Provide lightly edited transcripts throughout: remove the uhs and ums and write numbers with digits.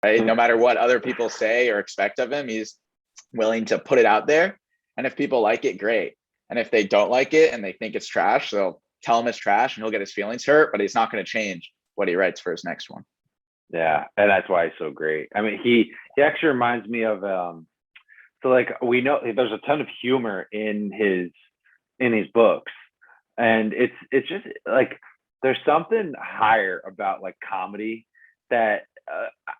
right? No matter what other people say or expect of him, he's willing to put it out there. And if people like it, great. And if they don't like it and they think it's trash, they'll tell him it's trash and he'll get his feelings hurt, but he's not going to change what he writes for his next one. Yeah, and that's why he's so great. I mean, he actually reminds me of so like we know there's a ton of humor in his books, and it's just like there's something higher about like comedy that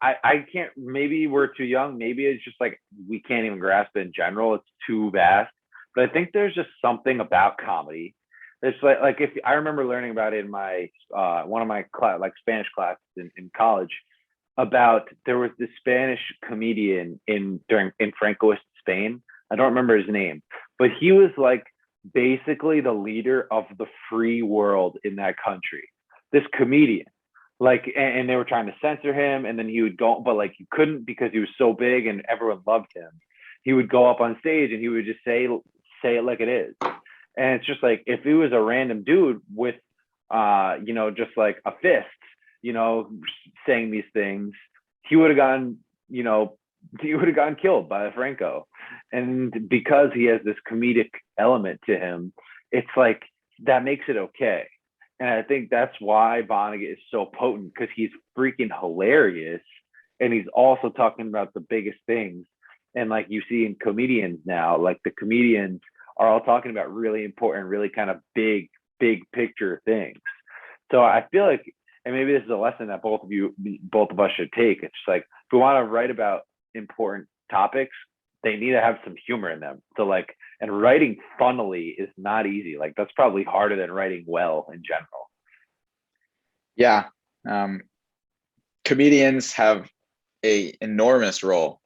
I can't, maybe we're too young, maybe it's just like we can't even grasp it in general, it's too vast, but I think there's just something about comedy. It's like if I remember learning about it in my one of my like Spanish classes in college, about there was this Spanish comedian in Francoist Spain. I don't remember his name, but he was like basically the leader of the free world in that country. This comedian, like, and they were trying to censor him, and then he would go, but like he couldn't because he was so big and everyone loved him. He would go up on stage and he would just say it like it is. And it's just like if he was a random dude with just like a fist, saying these things, he would have gotten killed by Franco. And because he has this comedic element to him, it's like that makes it okay. And I think that's why Vonnegut is so potent, because he's freaking hilarious and he's also talking about the biggest things. And like you see in comedians now, like the comedians are all talking about really important, really kind of big picture things. So I feel like, and maybe this is a lesson that both of us should take. It's like, if we want to write about important topics, they need to have some humor in them. So like, and writing funnily is not easy. Like that's probably harder than writing well in general. Yeah. Comedians have a enormous role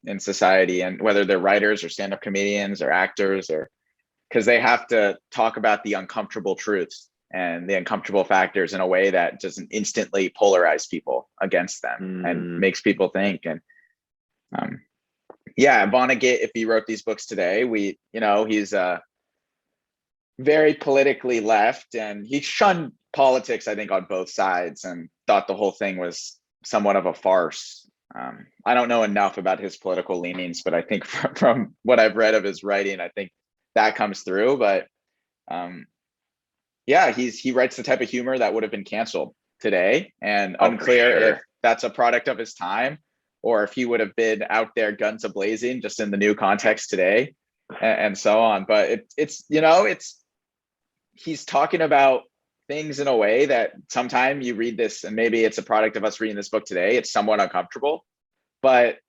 in society, and whether they're writers or stand-up comedians or actors, or because they have to talk about the uncomfortable truths and the uncomfortable factors in a way that doesn't instantly polarize people against them and makes people think. And Vonnegut, if he wrote these books today, he's very politically left, and he shunned politics, I think, on both sides, and thought the whole thing was somewhat of a farce. I don't know enough about his political leanings, but I think from what I've read of his writing, I think that comes through. But he writes the type of humor that would have been canceled today, and unclear if that's a product of his time or if he would have been out there guns a-blazing just in the new context today, and so on. But he's talking about things in a way that sometimes you read this, and maybe it's a product of us reading this book today, it's somewhat uncomfortable, but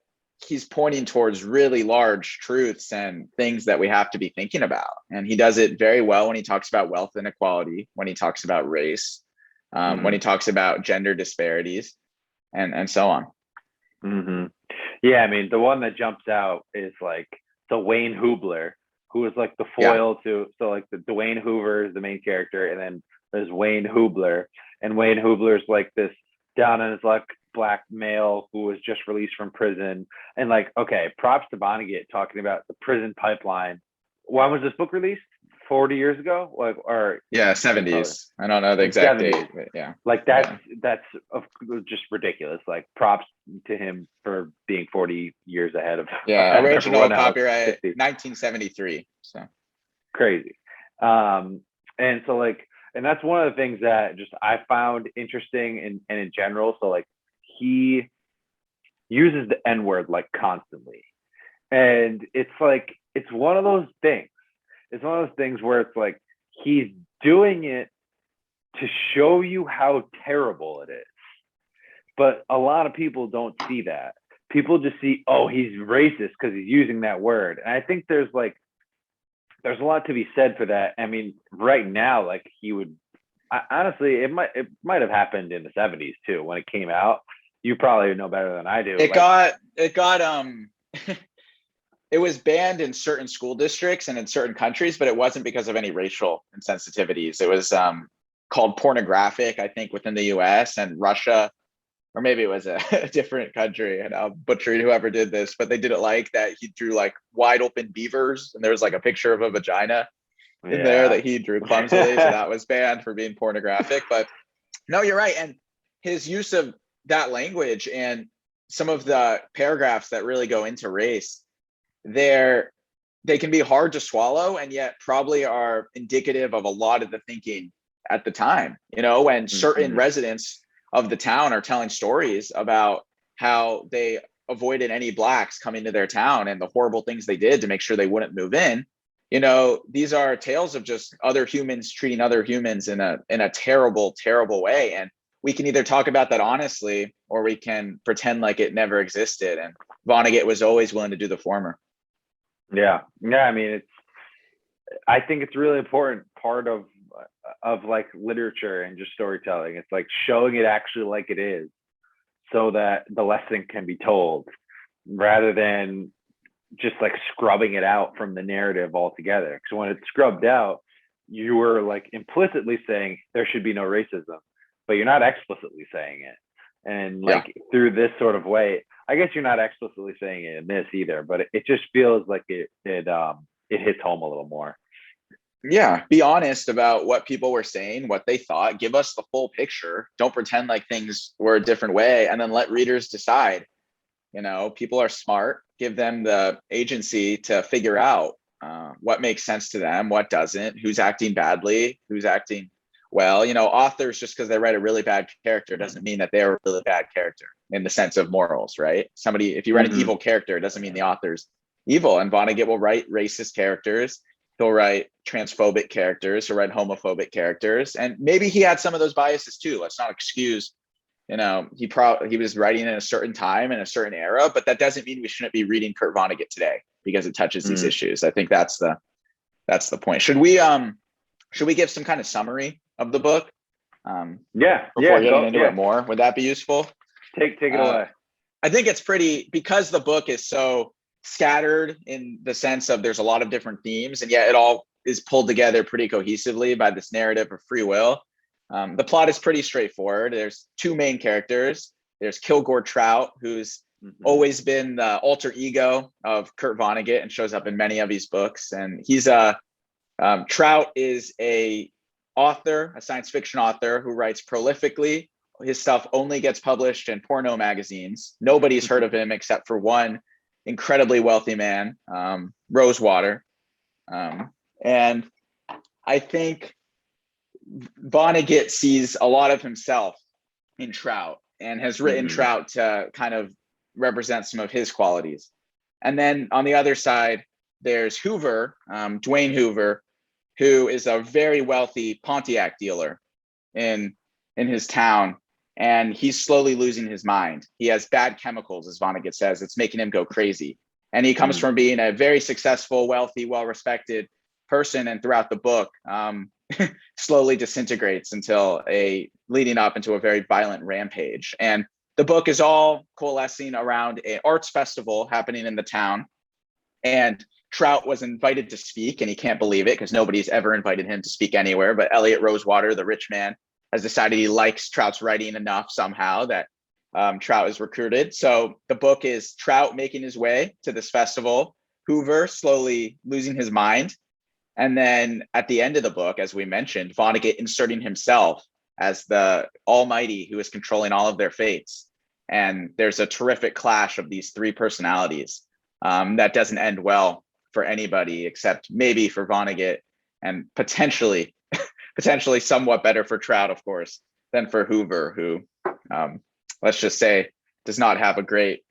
he's pointing towards really large truths and things that we have to be thinking about. And he does it very well when he talks about wealth inequality, when he talks about race, when he talks about gender disparities, and so on. Mm-hmm. Yeah, I mean, the one that jumps out is like the Wayne Hubler, who is like the foil to, so like the Dwayne Hoover is the main character, and then there's Wayne Hubler, and Wayne Hubler is like this down on his luck black male who was just released from prison. And like, okay, props to Vonnegut talking about the prison pipeline. When was this book released? 40 years ago? Like, or 70s. I don't know the exact 70s. date, but yeah. Like that's just ridiculous. Like props to him for being 40 years ahead of original copyright 1973. So crazy. And so like, and that's one of the things that just I found interesting and in general. So like he uses the N-word like constantly. And it's like, it's one of those things. It's one of those things where it's like he's doing it to show you how terrible it is. But a lot of people don't see that. People just see, oh, he's racist because he's using that word. And I think there's a lot to be said for that. I mean, right now, like honestly, it might have happened in the 70s too when it came out. You probably know better than I do. It was banned in certain school districts and in certain countries, but it wasn't because of any racial insensitivities. It was called pornographic, I think, within the US and Russia, or maybe it was a different country, and I'll butcher whoever did this, but they did it like that. He drew like wide open beavers, and there was like a picture of a vagina in there that he drew clumsily. So that was banned for being pornographic. But no, you're right. And his use of that language, and some of the paragraphs that really go into race, they can be hard to swallow, and yet probably are indicative of a lot of the thinking at the time, when certain residents of the town are telling stories about how they avoided any blacks coming to their town and the horrible things they did to make sure they wouldn't move in. These are tales of just other humans treating other humans in a terrible, terrible way. And we can either talk about that honestly, or we can pretend like it never existed. And Vonnegut was always willing to do the former. Yeah. I mean, I think it's really important part of like literature and just storytelling. It's like showing it actually like it is, so that the lesson can be told, rather than just like scrubbing it out from the narrative altogether. Because when it's scrubbed out, you were like implicitly saying there should be no racism, but you're not explicitly saying it. And like through this sort of way, I guess you're not explicitly saying it in this either, but it just feels like it hits home a little more. Yeah, be honest about what people were saying, what they thought. Give us the full picture. Don't pretend like things were a different way, and then let readers decide. People are smart. Give them the agency to figure out what makes sense to them, what doesn't, who's acting badly, who's acting well. Authors, just because they write a really bad character doesn't mean that they're a really bad character in the sense of morals, right? If you write an evil character, it doesn't mean the author's evil. And Vonnegut will write racist characters. He'll write transphobic characters. He'll write homophobic characters. And maybe he had some of those biases too. Let's not excuse, he was writing in a certain time in a certain era, but that doesn't mean we shouldn't be reading Kurt Vonnegut today because it touches these issues. I think that's the point. Should we give some kind of summary of the book? Before getting into it more, would that be useful? Take it away. I think it's because the book is so scattered in the sense of there's a lot of different themes, and yet it all is pulled together pretty cohesively by this narrative of free will. The plot is pretty straightforward. There's two main characters. There's Kilgore Trout, who's always been the alter ego of Kurt Vonnegut and shows up in many of his books. And he's Trout is a science fiction author who writes prolifically. His stuff only gets published in porno magazines. Nobody's heard of him except for one incredibly wealthy man, Rosewater. And I think Vonnegut sees a lot of himself in Trout and has written Trout to kind of represent some of his qualities. And then on the other side, there's Hoover, Dwayne Hoover, who is a very wealthy Pontiac dealer in his town. And he's slowly losing his mind. He has bad chemicals, as Vonnegut says. It's making him go crazy. And he comes from being a very successful, wealthy, well-respected person. And throughout the book, slowly disintegrates leading up into a very violent rampage. And the book is all coalescing around an arts festival happening in the town. And Trout was invited to speak, and he can't believe it because nobody's ever invited him to speak anywhere. But Elliot Rosewater, the rich man, has decided he likes Trout's writing enough somehow that Trout is recruited. So the book is Trout making his way to this festival, Hoover slowly losing his mind. And then at the end of the book, as we mentioned, Vonnegut inserting himself as the almighty who is controlling all of their fates. And there's a terrific clash of these three personalities that doesn't end well for anybody except maybe for Vonnegut, and potentially somewhat better for Trout, of course, than for Hoover, who, let's just say, does not have a great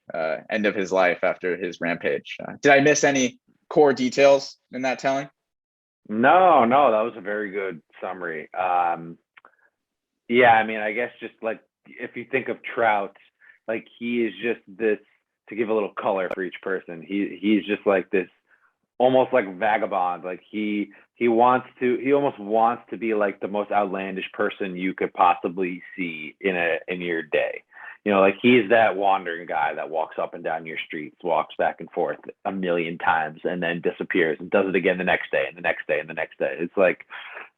end of his life after his rampage. Did I miss any core details in that telling? No, that was a very good summary. I mean, I guess just like if you think of Trout, like he is just this, to give a little color for each person, he's just like this almost like vagabond. Like he almost wants to be like the most outlandish person you could possibly see in your day. Like he's that wandering guy that walks up and down your streets, walks back and forth a million times and then disappears and does it again the next day and the next day and the next day. It's like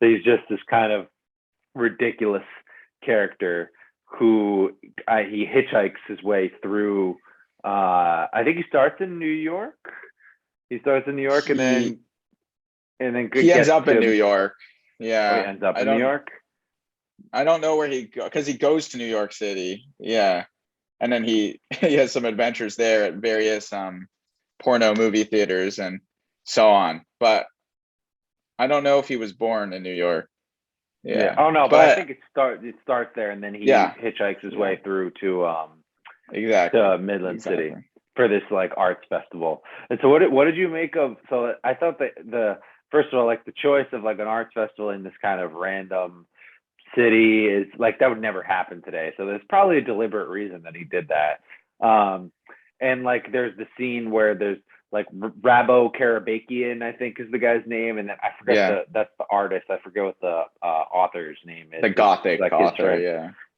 he's just this kind of ridiculous character who he hitchhikes his way through. I think he starts in New York. And then he ends up in New York. Yeah, he ends up in New York. I don't know where he goes because he goes to New York City. Yeah, and then he he has some adventures there at various porno movie theaters and so on. But I don't know if he was born in New York. Yeah. Oh no, but I think it starts there, and then he Yeah. hitchhikes his way through to exactly to Midland City for this like arts festival. And so what did you make of? So I thought that the first of all, like the choice of like an arts festival in this kind of random city is like that would never happen today. So there's probably a deliberate reason that he did that. And like there's the scene where there's like Rabo Karabakian, I think is the guy's name, and then I forget that's the artist. I forget what the author's name is. The Gothic like author, yeah.